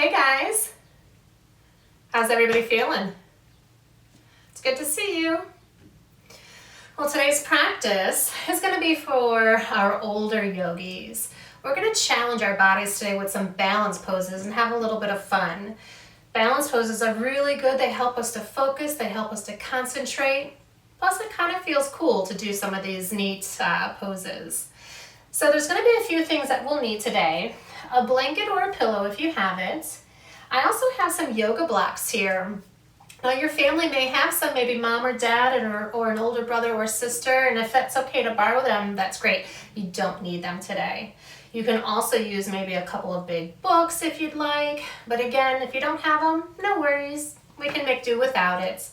Hey guys, how's everybody feeling? It's good to see you. Well, today's practice is going to be for our older yogis. We're going to challenge our bodies today with some balance poses and have a little bit of fun. Balance poses are really good. They help us to focus, they help us to concentrate. Plus it kind of feels cool to do some of these neat poses. So there's going to be a few things that we'll need today. A blanket or a pillow if you have it. I also have some yoga blocks here. Now your family may have some, maybe mom or dad or an older brother or sister, and if that's okay to borrow them, that's great. You don't need them today. You can also use maybe a couple of big books if you'd like, but again, if you don't have them, no worries. We can make do without it.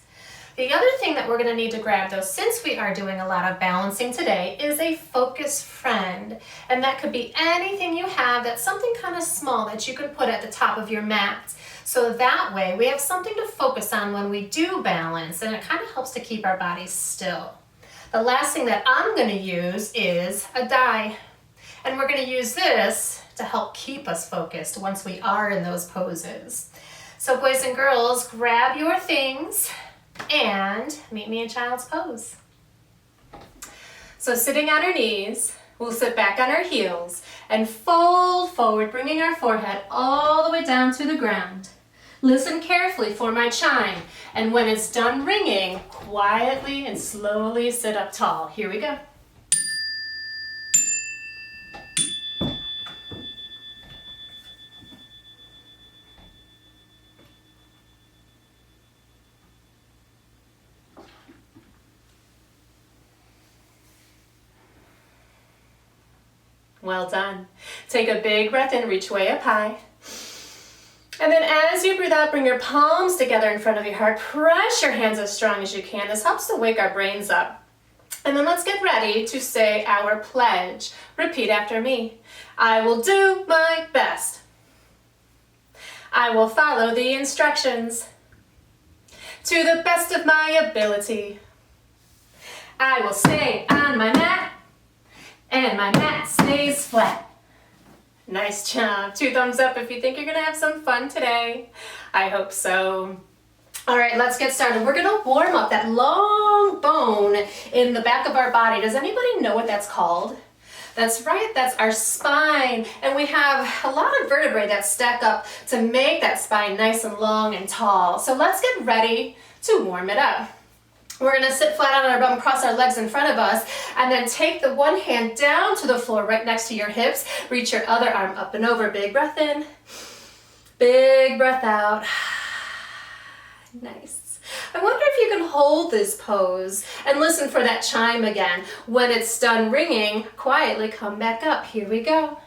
The other thing that we're going to need to grab though, since we are doing a lot of balancing today, is a focus friend. And that could be anything you have that's something kind of small that you can put at the top of your mat. So that way we have something to focus on when we do balance, and it kind of helps to keep our bodies still. The last thing that I'm going to use is a die. And we're going to use this to help keep us focused once we are in those poses. So boys and girls, grab your things and meet me in child's pose. So sitting on our knees, we'll sit back on our heels and fold forward, bringing our forehead all the way down to the ground. Listen carefully for my chime, and when it's done ringing, quietly and slowly sit up tall. Here we go. Well done. Take a big breath in, reach way up high. And then as you breathe out, bring your palms together in front of your heart. Press your hands as strong as you can. This helps to wake our brains up. And then let's get ready to say our pledge. Repeat after me. I will do my best. I will follow the instructions to the best of my ability. I will stay on my mat, and my mat stays flat. Nice job. 2 thumbs up if you think you're gonna have some fun today. I hope so. All right, let's get started. We're gonna warm up that long bone in the back of our body. Does anybody know what that's called? That's right, that's our spine. And we have a lot of vertebrae that stack up to make that spine nice and long and tall. So let's get ready to warm it up. We're going to sit flat on our bum, cross our legs in front of us, and then take the one hand down to the floor right next to your hips. Reach your other arm up and over. Big breath in. Big breath out. Nice. I wonder if you can hold this pose and listen for that chime again. When it's done ringing, quietly come back up. Here we go.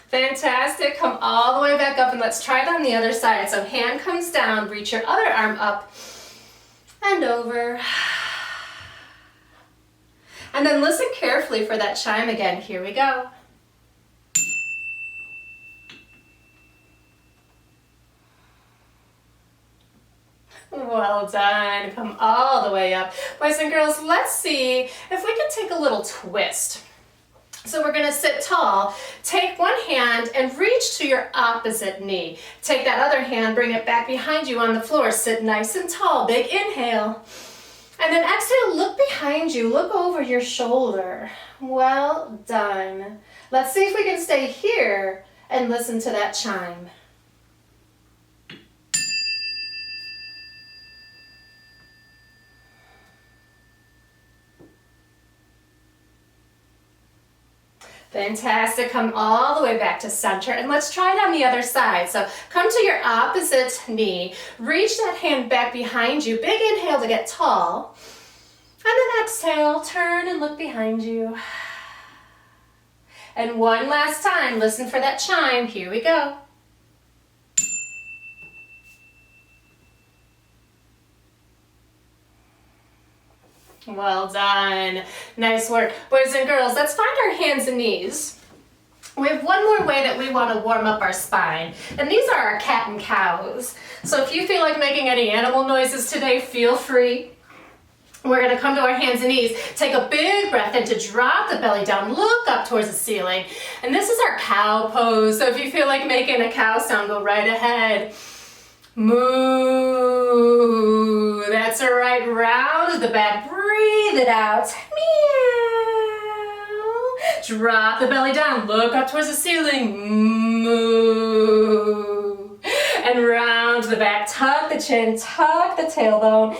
Fantastic. Come all the way back up and let's try it on the other side. So hand comes down, reach your other arm up and over. And then listen carefully for that chime again. Here we go. Well done. Come all the way up. Boys and girls, let's see if we can take a little twist. So we're going to sit tall. Take one hand and reach to your opposite knee. Take that other hand, bring it back behind you on the floor. Sit nice and tall. Big inhale. And then exhale, look behind you. Look over your shoulder. Well done. Let's see if we can stay here and listen to that chime. Fantastic. Come all the way back to center, and let's try it on the other side. So come to your opposite knee, reach that hand back behind you. Big inhale to get tall, and then exhale, turn and look behind you. And one last time, listen for that chime. Here we go. Well done. Nice work. Boys and girls, let's find our hands and knees. We have one more way that we want to warm up our spine, and these are our cat and cows. So if you feel like making any animal noises today, feel free. We're gonna come to our hands and knees. Take a big breath in to drop the belly down, look up towards the ceiling. And this is our cow pose. So if you feel like making a cow sound, go right ahead. Moo. That's right, round the back, breathe it out. Meow. Drop the belly down, look up towards the ceiling. Moo. And round the back, tuck the chin, tuck the tailbone. Meow.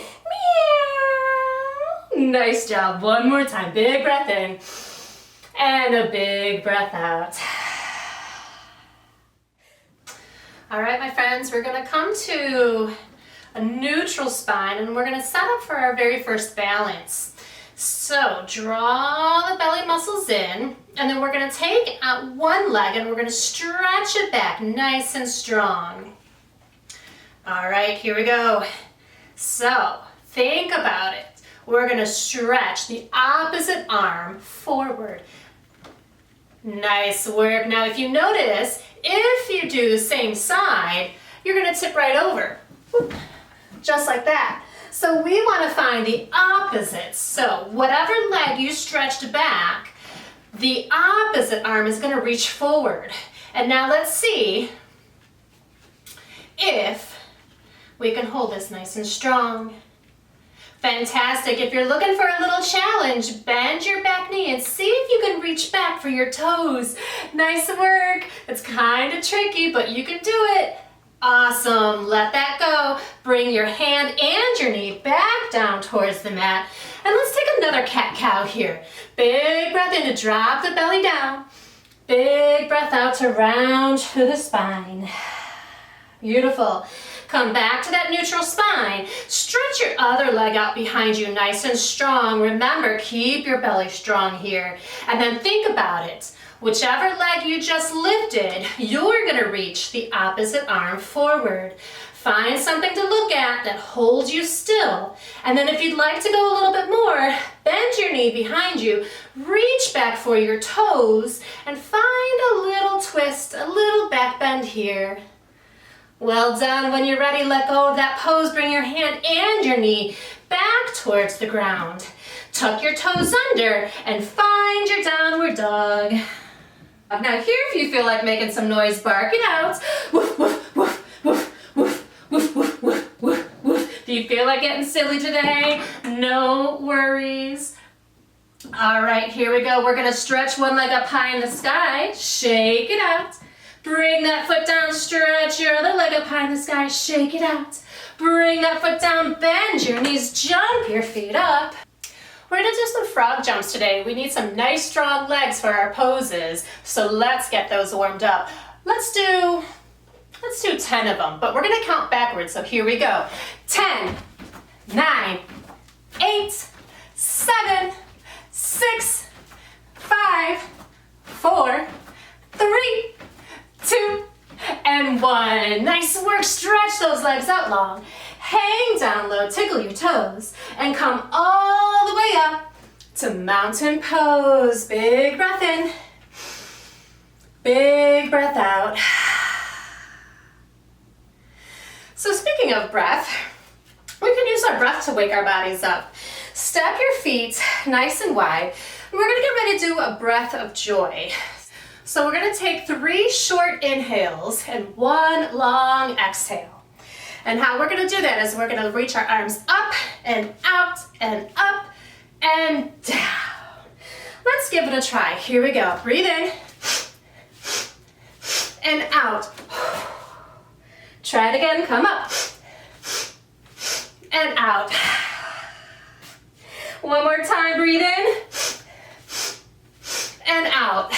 Nice job, one more time, big breath in. And a big breath out. All right, my friends, we're gonna come to a neutral spine and we're gonna set up for our very first balance. So draw the belly muscles in and then we're gonna take out one leg and we're gonna stretch it back nice and strong. All right, here we go. So think about it. We're gonna stretch the opposite arm forward. Nice work. Now if you notice, if you do the same side, you're gonna tip right over, just like that. So we wanna find the opposite. So whatever leg you stretched back, the opposite arm is gonna reach forward. And now let's see if we can hold this nice and strong. Fantastic. If you're looking for a little challenge, bend your back knee and see if you can reach back for your toes. Nice work. It's kind of tricky, but you can do it. Awesome. Let that go. Bring your hand and your knee back down towards the mat. And let's take another cat-cow here. Big breath in to drop the belly down. Big breath out to round to the spine. Beautiful. Come back to that neutral spine. Stretch your other leg out behind you nice and strong. Remember, keep your belly strong here. And then think about it. Whichever leg you just lifted, you're gonna reach the opposite arm forward. Find something to look at that holds you still. And then if you'd like to go a little bit more, bend your knee behind you, reach back for your toes, and find a little twist, a little back bend here. Well done. When you're ready, let go of that pose. Bring your hand and your knee back towards the ground. Tuck your toes under and find your downward dog. Now here, if you feel like making some noise, bark it out. Woof, woof, woof, woof, woof, woof, woof, woof, woof, woof. Do you feel like getting silly today? No worries. All right, here we go. We're gonna stretch one leg up high in the sky. Shake it out. Bring that foot down, stretch your other leg up high in the sky, shake it out. Bring that foot down, bend your knees, jump your feet up. We're gonna do some frog jumps today. We need some nice strong legs for our poses, so let's get those warmed up. Let's do 10 of them, but we're gonna count backwards, so here we go. 10, 9, 8, 7, 6, 5, 4, 3, 2, and 1. Nice work. Stretch those legs out long. Hang down low, tickle your toes, and come all the way up to mountain pose. Big breath in. Big breath out. So speaking of breath, we can use our breath to wake our bodies up. Step your feet nice and wide. And we're going to get ready to do a breath of joy. So we're going to take 3 short inhales and 1 long exhale. And how we're going to do that is we're going to reach our arms up and out and up and down. Let's give it a try. Here we go. Breathe in and out. Try it again. Come up and out. One more time. Breathe in and out.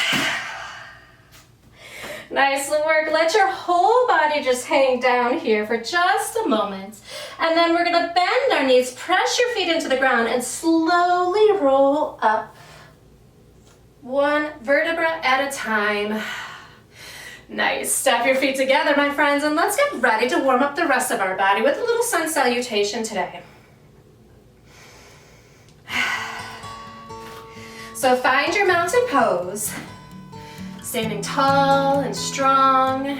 Nice work. Let your whole body just hang down here for just a moment. And then we're gonna bend our knees, press your feet into the ground, and slowly roll up. 1 vertebra at a time. Nice. Step your feet together, my friends, and let's get ready to warm up the rest of our body with a little sun salutation today. So find your mountain pose. Standing tall and strong.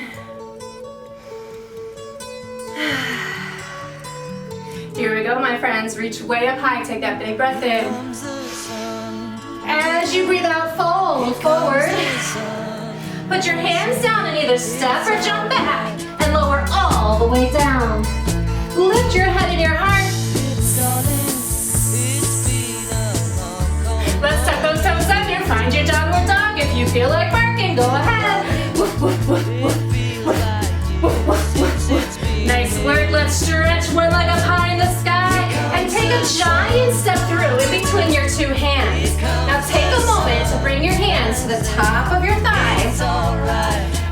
If Here we go, my friends. Reach way up high. Take that big breath in. As you breathe out, fold forward. Put your hands down and either step or jump back and lower all the way down. Lift your head and your heart. Let's tuck those toes under. Find your downward dog. If you feel like barking, go ahead. Woof, woof, woof, woof. Woof, woof, woof, woof. Nice work. Let's stretch one leg up high in the sky and take a giant step through in between your two hands. Now take a moment to bring your hands to the top of your thighs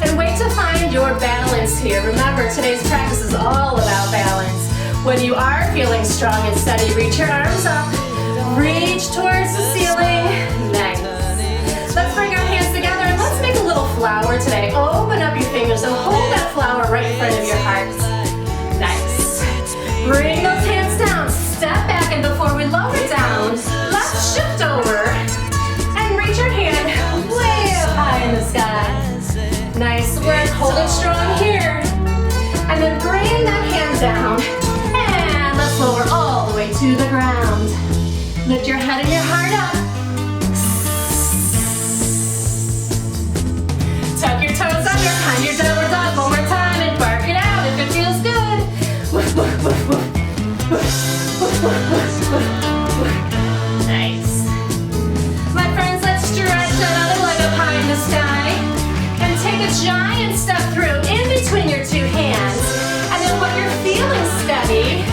and wait to find your balance here. Remember, today's practice is all about balance. When you are feeling strong and steady, reach your arms up, reach towards the ceiling. Nice. Let's bring our hands together and let's make a little flower today. Open up your fingers and hold that flower right in front of your heart. Nice. Bring those hands down. Step back, and before we lower down, let's shift over and reach your hand way up high in the sky. Nice work. Hold it strong here. And then bring that hand down. And let's lower all the way to the ground. Lift your head and your heart up. Tuck your toes under, find your downward dog one more time and bark it out if it feels good. Woof, woof, woof, woof. Woof, woof, woof, woof, woof. Nice. My friends, let's stretch that other leg up high in the sky and take a giant step through in between your two hands. And then when you're feeling steady,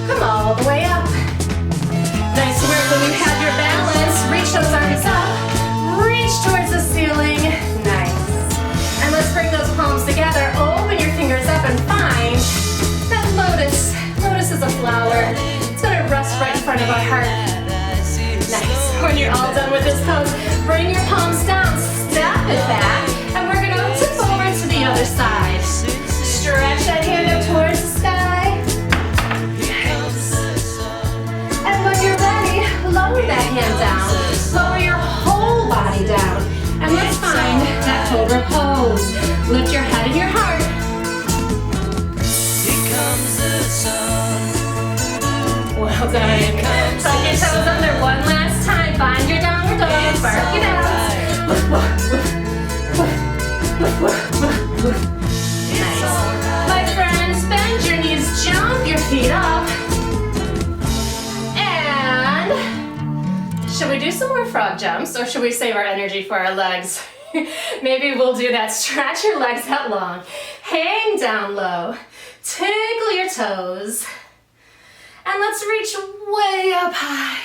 come all the way up. Nice work. When you have your balance, reach those arms up, reach towards the ceiling. Nice. And let's bring those palms together. Open your fingers up and find that lotus. Lotus is a flower. It's going to rest right in front of our heart. Nice. When you're all done with this pose, bring your palms down, step it back, and we're going to tip over to the other side. Stretch that hand up towards the sky. And when you're ready, lower that hand down. Lower your whole body down. And let's find that cobra pose. Lift your head and your heart. Well done. Tuck your toes under one last time. Find your downward dog. Bark it out. Nice. My friends, bend your knees, jump your feet up. And should we do some more frog jumps or should we save our energy for our legs? Maybe we'll do that. Stretch your legs out long. Hang down low. Tickle your toes. And let's reach way up high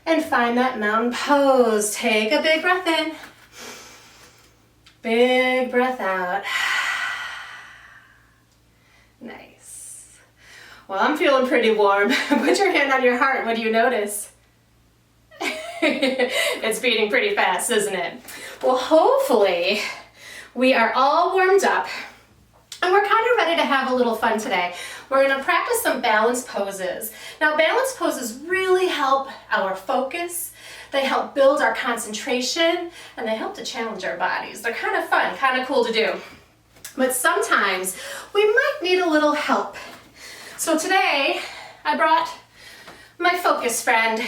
and find that mountain pose. Take a big breath in. Big breath out. Nice. Well, I'm feeling pretty warm. Put your hand on your heart. What do you notice? It's beating pretty fast, isn't it? Well, hopefully we are all warmed up and we're kind of ready to have a little fun today. We're going to practice some balance poses. Now, balance poses really help our focus. They help build our concentration and they help to challenge our bodies. They're kind of fun, kind of cool to do. But sometimes we might need a little help. So today I brought my focus friend.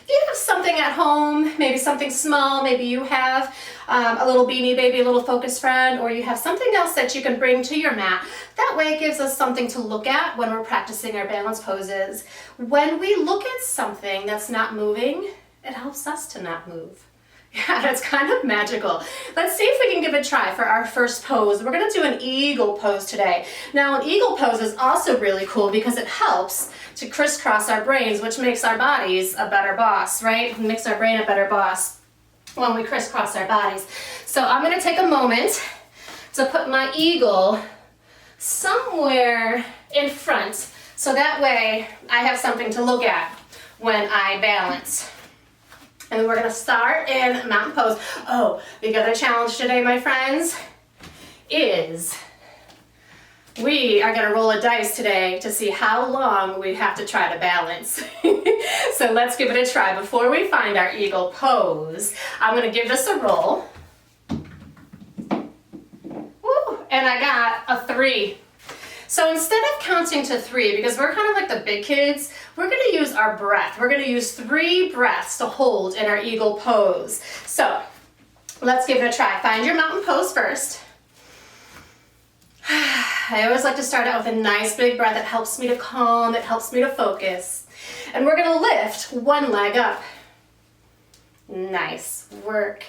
If you have something at home, maybe something small, maybe you have a little Beanie Baby, a little focus friend, or you have something else that you can bring to your mat. That way it gives us something to look at when we're practicing our balance poses. When we look at something that's not moving, it helps us to not move. Yeah, that's kind of magical. Let's see if we can give it a try for our first pose. We're going to do an eagle pose today. Now, an eagle pose is also really cool because it helps to crisscross our brains, which makes our bodies a better boss, right? It makes our brain a better boss when we crisscross our bodies. So I'm going to take a moment to put my eagle somewhere in front so that way I have something to look at when I balance. And we're going to start in mountain pose. Oh, the other challenge today, my friends, is we are going to roll a dice today to see how long we have to try to balance. So let's give it a try. Before we find our eagle pose, I'm going to give this a roll. Woo, and I got a 3. So instead of counting to 3, because we're kind of like the big kids, we're going to use our breath. We're going to use 3 breaths to hold in our eagle pose. So let's give it a try. Find your mountain pose first. I always like to start out with a nice big breath. It helps me to calm, it helps me to focus. And we're going to lift one leg up. Nice work.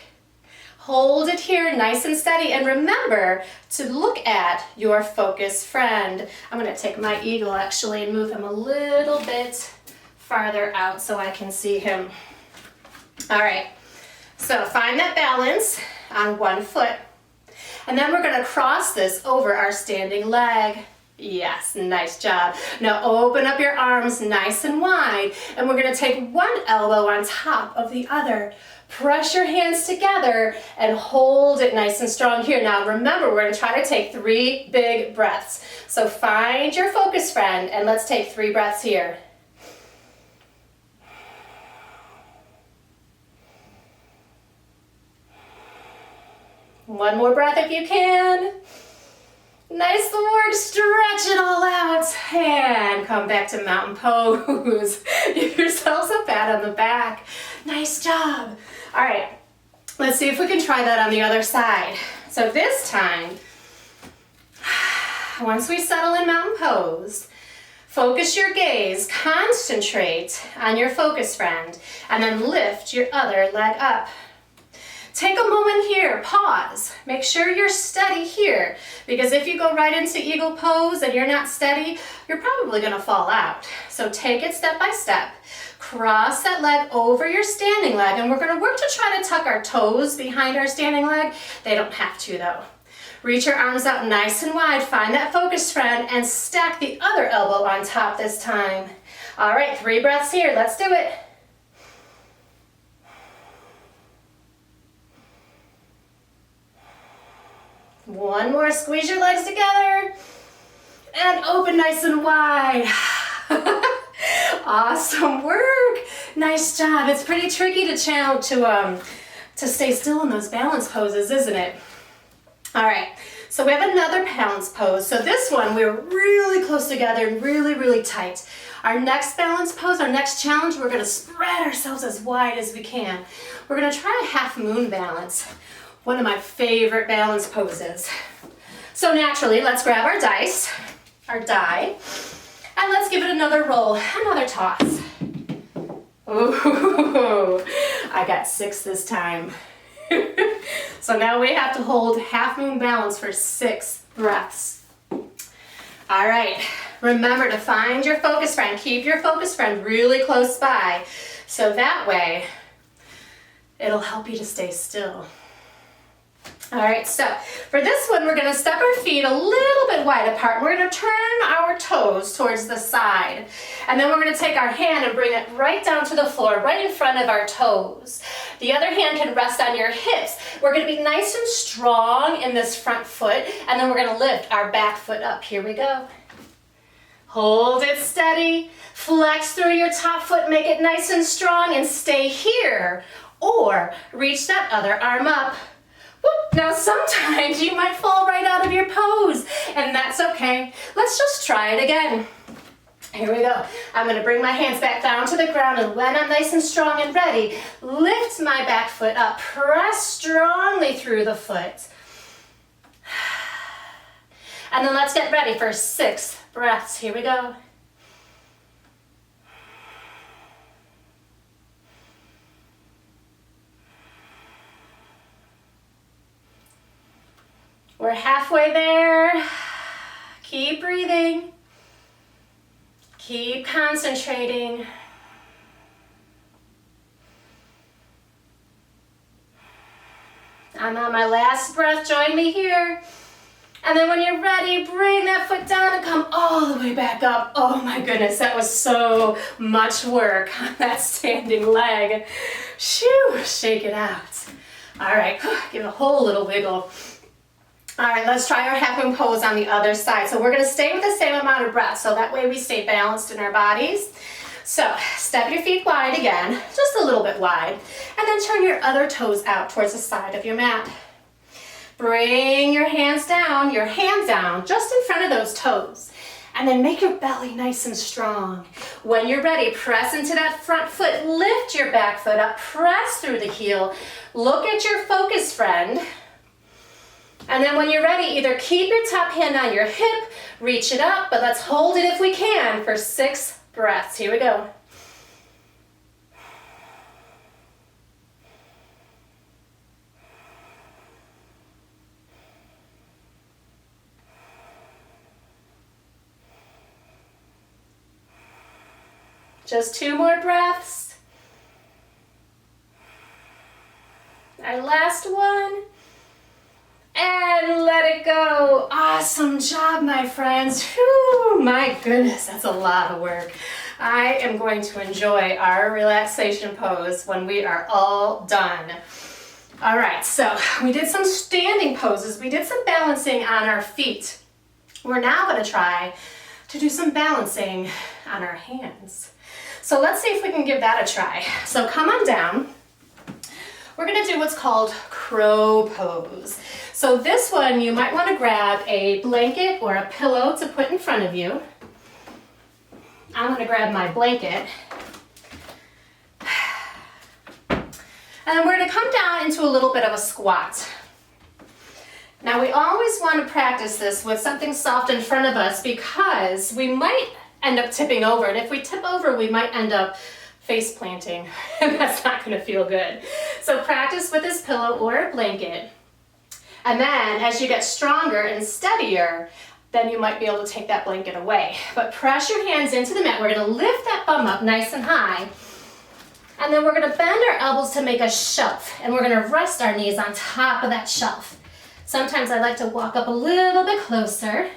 Hold it here nice and steady, and remember to look at your focus friend. I'm going to take my eagle actually and move him a little bit farther out so I can see him. All right, so find that balance on one foot, and then we're going to cross this over our standing leg. Yes, nice job. Now open up your arms nice and wide, and we're going to take one elbow on top of the other. Press your hands together and hold it nice and strong here. Now remember, we're going to try to take 3 big breaths. So find your focus friend and let's take 3 breaths here. One more breath if you can. Nice work, stretch it all out, and come back to mountain pose. Give yourselves a pat on the back. Nice job. All right, let's see if we can try that on the other side. So this time, once we settle in mountain pose, focus your gaze, concentrate on your focus friend, and then lift your other leg up. Take a moment here, pause. Make sure you're steady here, because if you go right into eagle pose and you're not steady, you're probably gonna fall out. So take it step by step. Cross that leg over your standing leg, and we're gonna work to try to tuck our toes behind our standing leg. They don't have to though. Reach your arms out nice and wide, find that focus friend, and stack the other elbow on top this time. All right, 3 breaths here, let's do it. One more, squeeze your legs together and open nice and wide. Awesome work. Nice job. It's pretty tricky to stay still in those balance poses, isn't it? All right, so we have another balance pose. So this one, we're really close together and really, really tight. Our next balance pose, our next challenge, we're gonna spread ourselves as wide as we can. We're gonna try a half moon balance. One of my favorite balance poses. So naturally, let's grab our dice, our die, and let's give it another roll, another toss. Ooh, I got 6 this time. So now we have to hold half moon balance for 6 breaths. All right, remember to find your focus friend. Keep your focus friend really close by, so that way it'll help you to stay still. All right, so for this one, we're gonna step our feet a little bit wide apart. We're gonna turn our toes towards the side. And then we're gonna take our hand and bring it right down to the floor, right in front of our toes. The other hand can rest on your hips. We're gonna be nice and strong in this front foot, and then we're gonna lift our back foot up. Here we go. Hold it steady. Flex through your top foot, make it nice and strong, and stay here. Or reach that other arm up. Whoop. Now sometimes you might fall right out of your pose, and that's okay. Let's just try it again. Here we go. I'm going to bring my hands back down to the ground, and when I'm nice and strong and ready, lift my back foot up. Press strongly through the foot. And then let's get ready for 6 breaths. Here we go. We're halfway there. Keep breathing. Keep concentrating. I'm on my last breath. Join me here. And then when you're ready, bring that foot down and come all the way back up. Oh my goodness, that was so much work on that standing leg. Shoo, shake it out. All right, give it a whole little wiggle. All right, let's try our half moon pose on the other side. So we're gonna stay with the same amount of breath, so that way we stay balanced in our bodies. So step your feet wide again, just a little bit wide, and then turn your other toes out towards the side of your mat. Bring your hands down, just in front of those toes. And then make your belly nice and strong. When you're ready, press into that front foot, lift your back foot up, press through the heel. Look at your focus, friend. And then when you're ready, either keep your top hand on your hip, reach it up, but let's hold it if we can for 6 breaths. Here we go. Just 2 more breaths. Our last one. And let it go. Awesome job, my friends. Whew, my goodness, that's a lot of work. I am going to enjoy our relaxation pose when we are all done. All right, so we did some standing poses. We did some balancing on our feet. We're now going to try to do some balancing on our hands. So let's see if we can give that a try. So come on down. We're going to do what's called crow pose. So this one, you might want to grab a blanket or a pillow to put in front of you. I'm going to grab my blanket. And then we're going to come down into a little bit of a squat. Now we always want to practice this with something soft in front of us because we might end up tipping over. And if we tip over, we might end up face planting, and that's not going to feel good. So practice with this pillow or a blanket. And then as you get stronger and steadier, then you might be able to take that blanket away. But press your hands into the mat. We're going to lift that bum up nice and high. And then we're going to bend our elbows to make a shelf. And we're going to rest our knees on top of that shelf. Sometimes I like to walk up a little bit closer.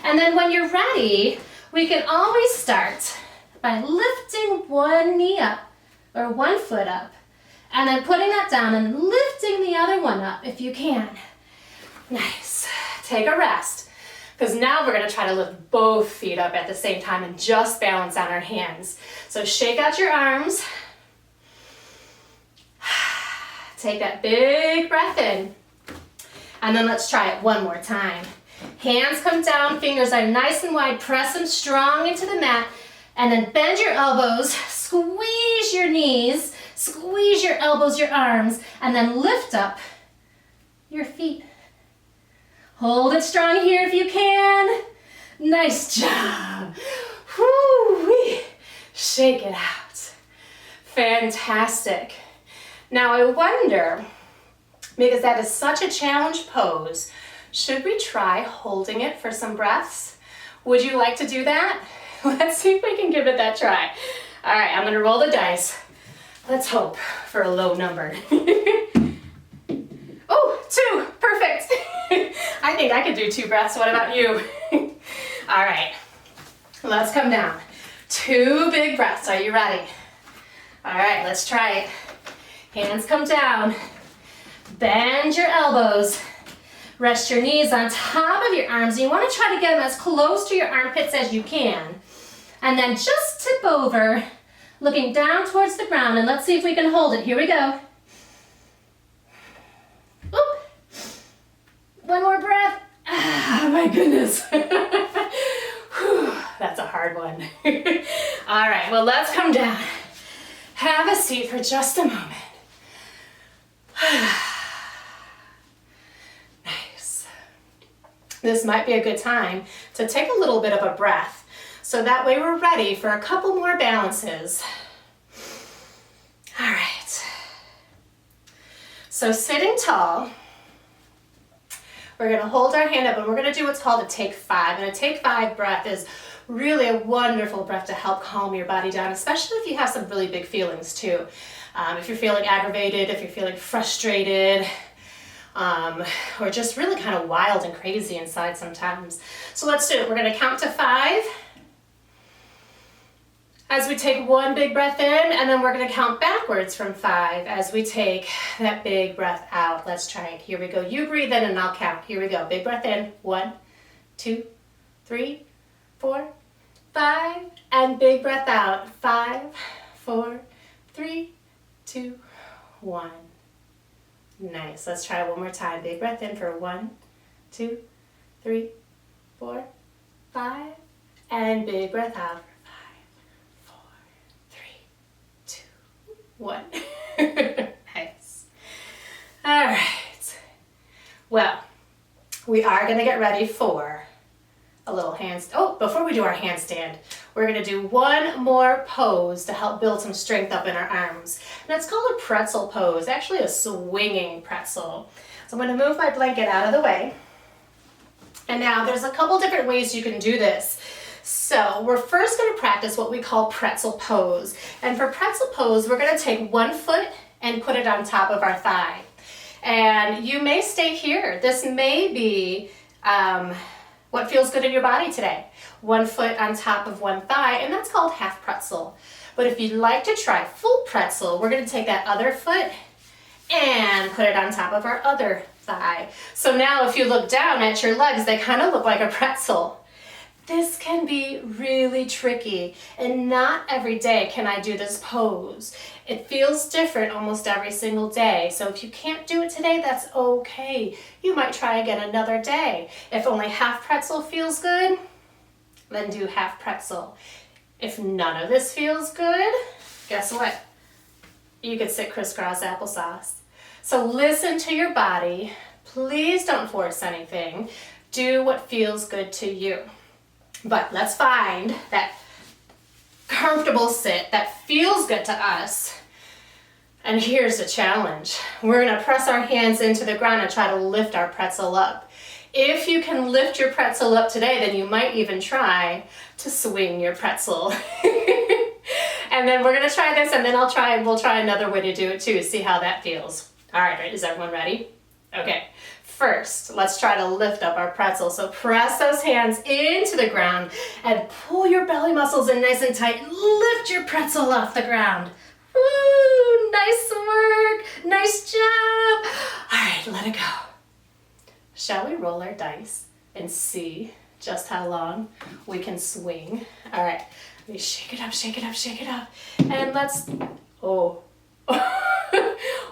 And then when you're ready, we can always start by lifting one knee up or one foot up and then putting that down and lifting the other one up if you can. Nice. Take a rest because now we're going to try to lift both feet up at the same time and just balance on our hands. So shake out your arms. Take that big breath in. And then let's try it one more time. Hands come down, fingers are nice and wide, press them strong into the mat, and then bend your elbows, squeeze your knees, squeeze your elbows, your arms, and then lift up your feet. Hold it strong here if you can. Nice job. Whoo-wee. Shake it out. Fantastic. Now I wonder, because that is such a challenge pose, should we try holding it for some breaths? Would you like to do that? Let's see if we can give it that try. All right, I'm gonna roll the dice. Let's hope for a low number. Oh, 2, perfect. I think I could do 2 breaths. What about you? All right, let's come down. 2 big breaths, are you ready? All right, let's try it. Hands come down. Bend your elbows. Rest your knees on top of your arms. You want to try to get them as close to your armpits as you can. And then just tip over, looking down towards the ground, and let's see if we can hold it. Here we go. Oop. One more breath. Ah, my goodness. Whew, that's a hard one. All right, well, let's come down. Have a seat for just a moment. Nice. This might be a good time to take a little bit of a breath. So that way we're ready for a couple more balances. All right. So sitting tall, we're going to hold our hand up and we're going to do what's called a take 5. And a take 5 breath is really a wonderful breath to help calm your body down, especially if you have some really big feelings too. If you're feeling aggravated, if you're feeling frustrated, or just really kind of wild and crazy inside sometimes. So let's do it. We're going to count to 5. As we take one big breath in, and then we're going to count backwards from 5 as we take that big breath out. Let's try it. Here we go. You breathe in and I'll count. Here we go. Big breath in. 1, 2, 3, 4, 5. And big breath out. 5, 4, 3, 2, 1. Nice. Let's try one more time. Big breath in for 1, 2, 3, 4, 5. And big breath out. 5, 4, 3, 2, 1. Nice. All right. Well, we are going to get ready for a little handstand. Oh, before we do our handstand, we're going to do one more pose to help build some strength up in our arms. And it's called a pretzel pose, actually a swinging pretzel. So I'm going to move my blanket out of the way. And now there's a couple different ways you can do this. So we're first going to practice what we call pretzel pose. And for pretzel pose, we're going to take one foot and put it on top of our thigh. And you may stay here. This may be what feels good in your body today. One foot on top of one thigh, and that's called half pretzel. But if you'd like to try full pretzel, we're going to take that other foot and put it on top of our other thigh. So now if you look down at your legs, they kind of look like a pretzel. This can be really tricky, and not every day can I do this pose. It feels different almost every single day, so if you can't do it today, that's okay. You might try again another day. If only half pretzel feels good, then do half pretzel. If none of this feels good, guess what? You could sit crisscross applesauce. So listen to your body. Please don't force anything. Do what feels good to you. But let's find that comfortable sit that feels good to us. And here's the challenge. We're going to press our hands into the ground and try to lift our pretzel up. If you can lift your pretzel up today, then you might even try to swing your pretzel. And then we're going to try this, and then we'll try another way to do it too, see how that feels. All right, is everyone ready? Okay. First, let's try to lift up our pretzel. So press those hands into the ground and pull your belly muscles in nice and tight. Lift your pretzel off the ground. Woo, nice work. Nice job. All right, let it go. Shall we roll our dice and see just how long we can swing? All right, let me shake it up, shake it up, shake it up. And let's, oh,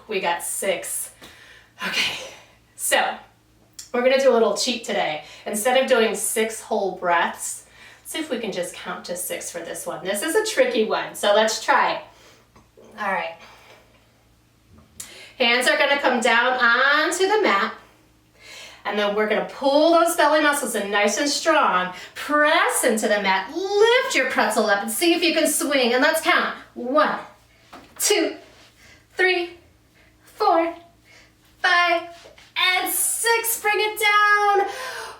we got 6. Okay. So, we're going to do a little cheat today. Instead of doing 6 whole breaths, let's see if we can just count to 6 for this one. This is a tricky one, so let's try. All right. Hands are going to come down onto the mat, and then we're going to pull those belly muscles in nice and strong. Press into the mat. Lift your pretzel up and see if you can swing. And let's count. 1, 2, 3, 4, 5, and 6, bring it down.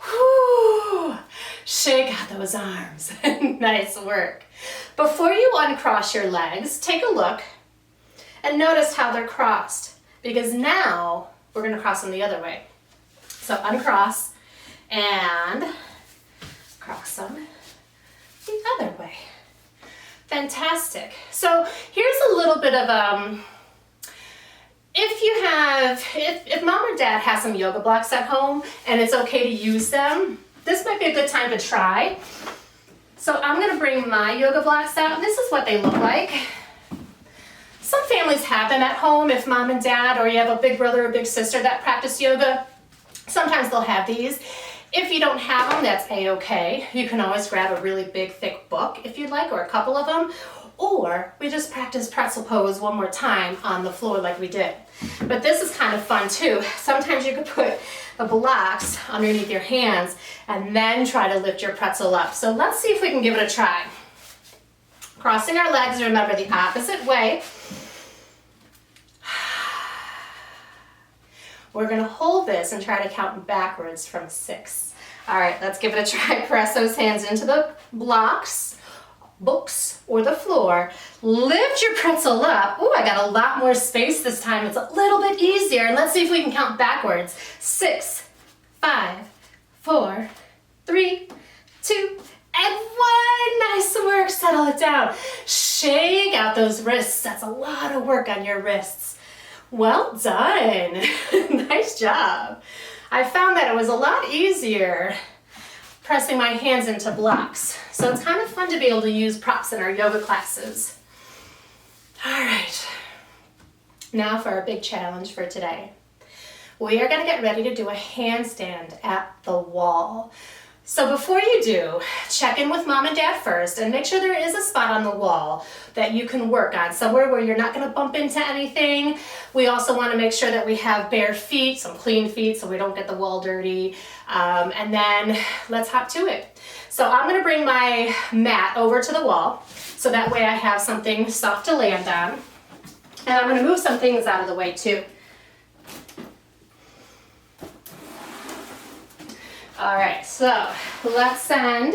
Whew. Shake out those arms. Nice work. Before you uncross your legs, take a look and notice how they're crossed, because now we're going to cross them the other way. So uncross and cross them the other way. Fantastic. So here's a little bit of if mom or dad has some yoga blocks at home and it's okay to use them, this might be a good time to try. So I'm going to bring my yoga blocks out, and this is what they look like. Some families have them at home if mom and dad, or you have a big brother or big sister that practice yoga. Sometimes they'll have these. If you don't have them, that's a-okay. You can always grab a really big, thick book if you'd like, or a couple of them. Or we just practice pretzel pose one more time on the floor like we did. But this is kind of fun too. Sometimes you could put the blocks underneath your hands and then try to lift your pretzel up. So let's see if we can give it a try. Crossing our legs, remember the opposite way. We're going to hold this and try to count backwards from 6. All right, let's give it a try. Press those hands into the blocks, books, or the floor. Lift your pretzel up. Oh, I got a lot more space this time. It's a little bit easier. And let's see if we can count backwards. 6, 5, 4, 3, 2, and 1. Nice work. Settle it down. Shake out those wrists. That's a lot of work on your wrists. Well done. Nice job. I found that it was a lot easier pressing my hands into blocks. So it's kind of fun to be able to use props in our yoga classes. All right. Now for our big challenge for today. we are gonna get ready to do a handstand at the wall. So before you do, check in with mom and dad first and make sure there is a spot on the wall that you can work on, somewhere where you're not gonna bump into anything. We also wanna make sure that we have bare feet, some clean feet, so we don't get the wall dirty. And then let's hop to it. So I'm gonna bring my mat over to the wall, so that way I have something soft to land on. And I'm gonna move some things out of the way too. All right, so let's send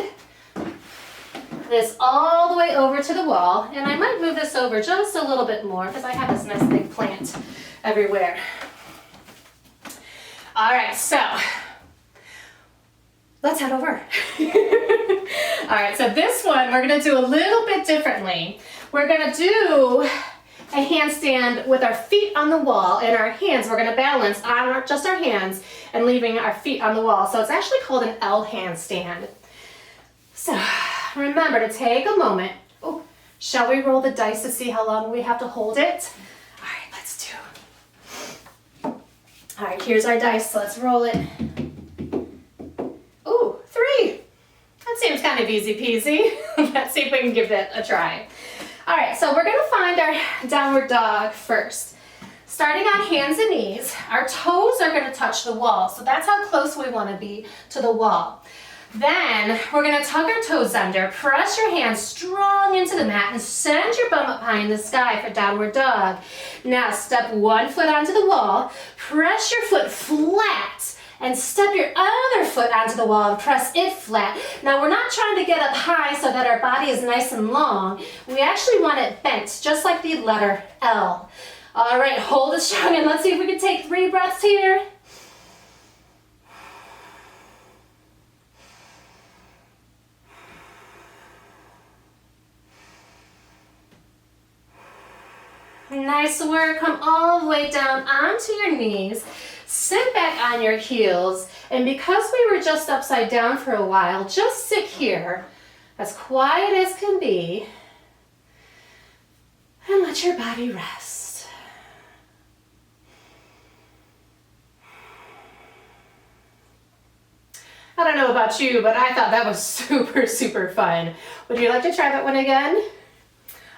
this all the way over to the wall, and I might move this over just a little bit more because I have this nice big plant everywhere. All right, so let's head over. All right, so this one we're gonna do a little bit differently. We're gonna do a handstand with our feet on the wall and our hands. We're gonna balance on just our hands and leaving our feet on the wall. So it's actually called an L handstand. So remember to take a moment. Oh, shall we roll the dice to see how long we have to hold it? All right, let's do. All right, here's our dice. Let's roll it. Ooh, 3. That seems kind of easy peasy. Let's see if we can give it a try. All right, so we're gonna find our downward dog first. Starting on hands and knees, our toes are gonna touch the wall, so that's how close we wanna be to the wall. Then we're gonna tuck our toes under, press your hands strong into the mat, and send your bum up high in the sky for downward dog. Now step one foot onto the wall, press your foot flat, and step your other foot onto the wall and press it flat. Now we're not trying to get up high so that our body is nice and long. We actually want it bent, just like the letter L. All right, hold it strong and let's see if we can take 3 breaths here. Nice work. Come all the way down onto your knees. Sit back on your heels, and because we were just upside down for a while, just sit here as quiet as can be and let your body rest. I don't know about you, but I thought that was super, super fun. Would you like to try that one again?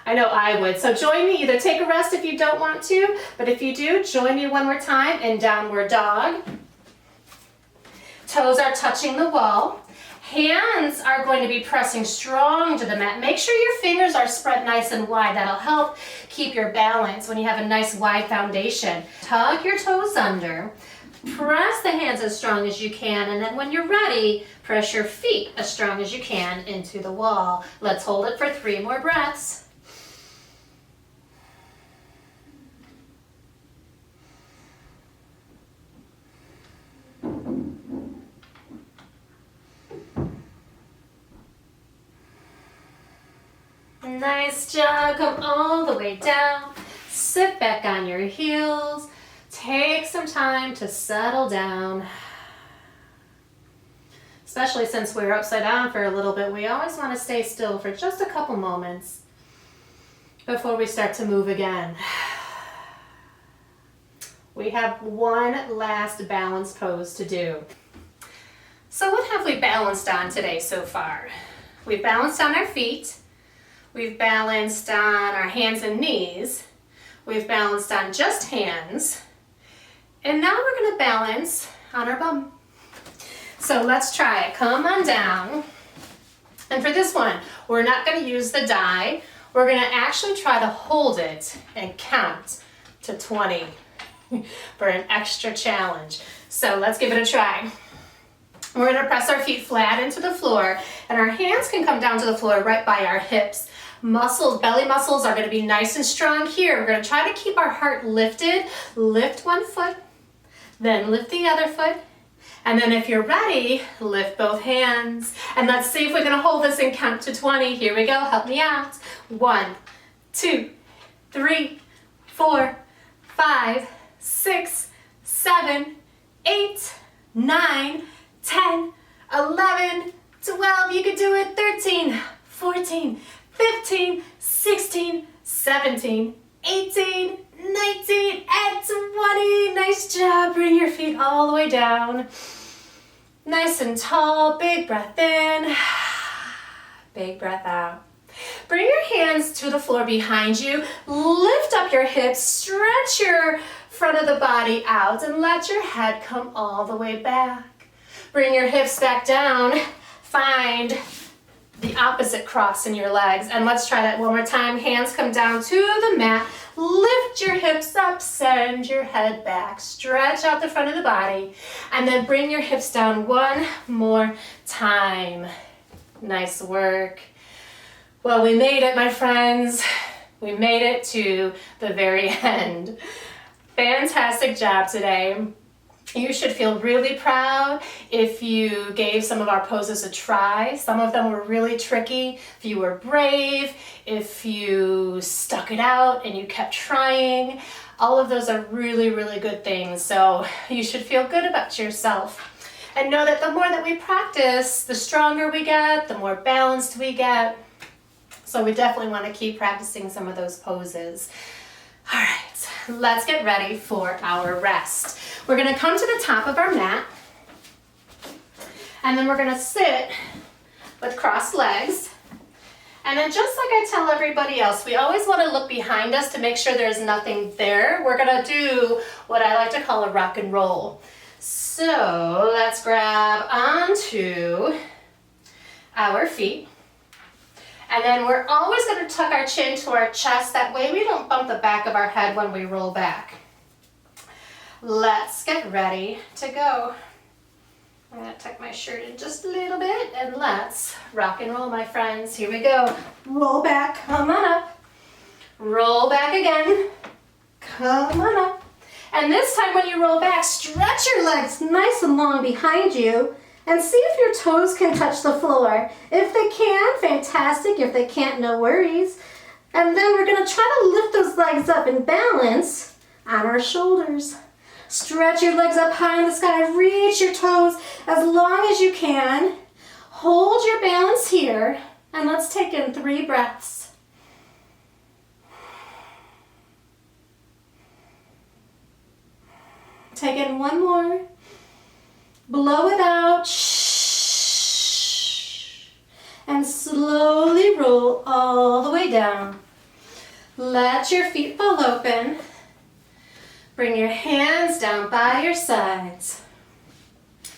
I know I would. So join me. Either take a rest if you don't want to, but if you do, join me one more time in downward dog. Toes are touching the wall. Hands are going to be pressing strong to the mat. Make sure your fingers are spread nice and wide. That'll help keep your balance when you have a nice wide foundation. Tug your toes under. Press the hands as strong as you can, and then when you're ready, press your feet as strong as you can into the wall. Let's hold it for 3 more breaths. Nice job. Come all the way down. Sit back on your heels. Take some time to settle down. Especially since we were upside down for a little bit, we always want to stay still for just a couple moments before we start to move again. We have one last balance pose to do. So what have we balanced on today so far? We've balanced on our feet. We've balanced on our hands and knees. We've balanced on just hands. And now we're going to balance on our bum. So let's try it. Come on down. And for this one, we're not going to use the die. We're going to actually try to hold it and count to 20 for an extra challenge. So let's give it a try. We're going to press our feet flat into the floor, and our hands can come down to the floor right by our hips. Muscles, belly muscles are going to be nice and strong here. We're going to try to keep our heart lifted. Lift one foot, then lift the other foot. And then if you're ready, lift both hands. And let's see if we're going to hold this and count to 20. Here we go. Help me out. 1, 2, 3, 4, 5, 6, 7, 8, 9, 10, 11, 12. You can do it. 13, 14, 15, 16, 17, 18, 19 and 20. Nice job. Bring your feet all the way down. Nice and tall. Big breath in. Big breath out. Bring your hands to the floor behind you. Lift up your hips. Stretch your front of the body out and let your head come all the way back. Bring your hips back down. Find the opposite cross in your legs. And let's try that one more time. Hands come down to the mat. Lift your hips up, send your head back. Stretch out the front of the body. And then bring your hips down one more time. Nice work. Well, we made it, my friends. We made it to the very end. Fantastic job today. You should feel really proud if you gave some of our poses a try. Some of them were really tricky. If you were brave, if you stuck it out and you kept trying, all of those are really, really good things. So you should feel good about yourself. And know that the more that we practice, the stronger we get, the more balanced we get. So we definitely want to keep practicing some of those poses. All right, let's get ready for our rest. We're going to come to the top of our mat, and then we're going to sit with crossed legs. And then just like I tell everybody else, we always want to look behind us to make sure there's nothing there. We're going to do what I like to call a rock and roll. So let's grab onto our feet. And then we're always going to tuck our chin to our chest. That way we don't bump the back of our head when we roll back. Let's get ready to go. I'm going to tuck my shirt in just a little bit and let's rock and roll, my friends. Here we go. Roll back, come on up. Roll back again. Come on up. And this time when you roll back, stretch your legs nice and long behind you. And see if your toes can touch the floor. If they can, fantastic. If they can't, no worries. And then we're going to try to lift those legs up and balance on our shoulders. Stretch your legs up high in the sky. Reach your toes as long as you can. Hold your balance here. And let's take in 3 breaths. Take in 1 more. Blow it out, shh, and slowly roll all the way down. Let your feet fall open. Bring your hands down by your sides.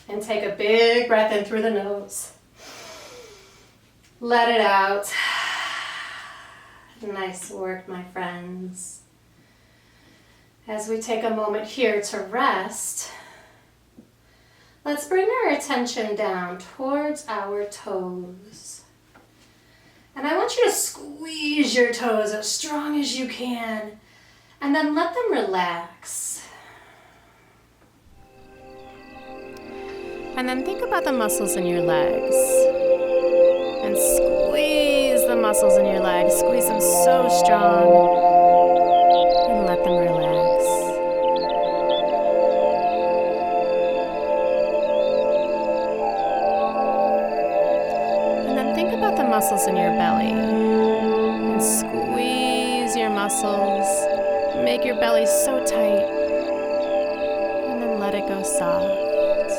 And take a big breath in through the nose. Let it out. Nice work, my friends. As we take a moment here to rest, let's bring our attention down towards our toes. And I want you to squeeze your toes as strong as you can, and then let them relax. And then think about the muscles in your legs. And squeeze the muscles in your legs. Squeeze them so strong. And let them relax. Muscles in your belly and squeeze your muscles. Make your belly so tight and then let it go soft.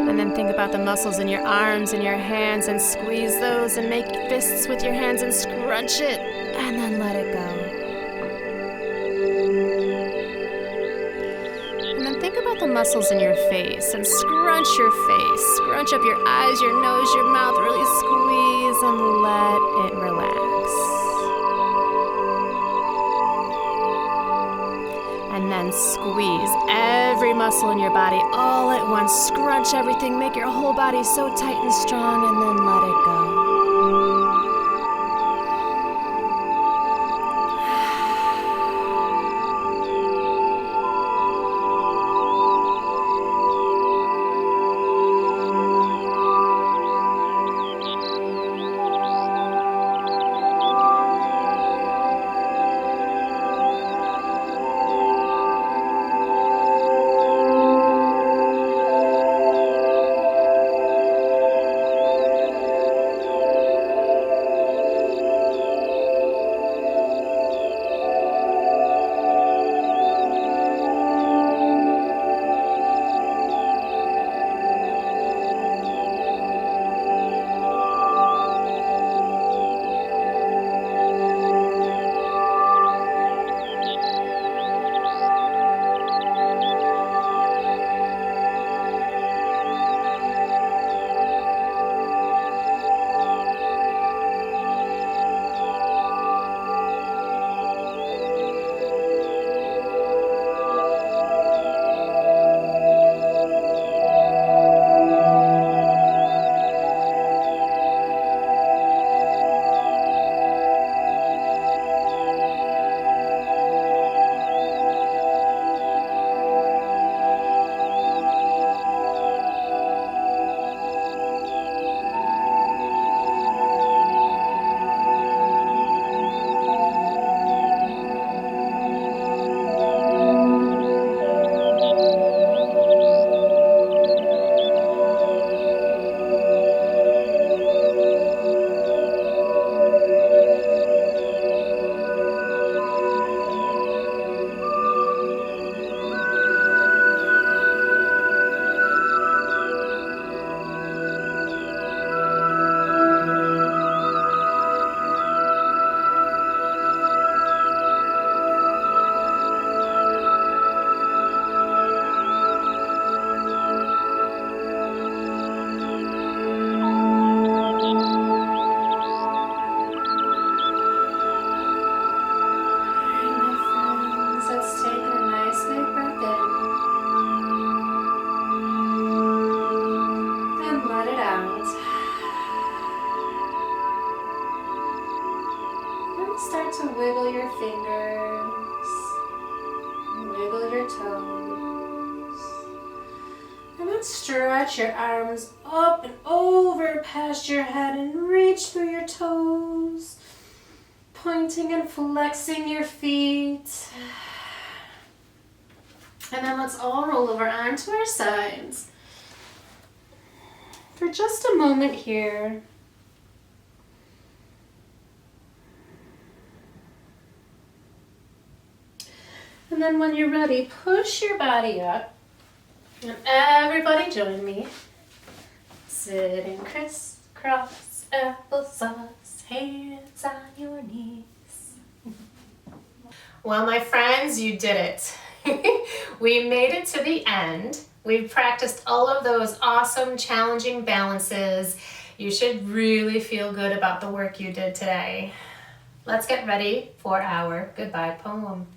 And then think about the muscles in your arms and your hands and squeeze those and make fists with your hands and scrunch it and then let it go. The muscles in your face and scrunch your face. Scrunch up your eyes, your nose, your mouth. Really squeeze and let it relax. And then squeeze every muscle in your body all at once. Scrunch everything. Make your whole body so tight and strong and then let it go. Start to wiggle your fingers, wiggle your toes. And then stretch your arms up and over past your head and reach through your toes, pointing and flexing your feet. And then let's all roll over onto our sides for just a moment here. And then when you're ready, push your body up. And everybody join me. Sitting crisscross, applesauce, hands on your knees. Well, my friends, you did it. We made it to the end. We've practiced all of those awesome, challenging balances. You should really feel good about the work you did today. Let's get ready for our goodbye poem.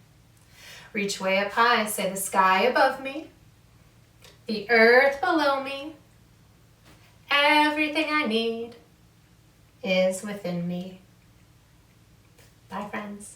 Reach way up high, say the sky above me, the earth below me, everything I need is within me. Bye, friends.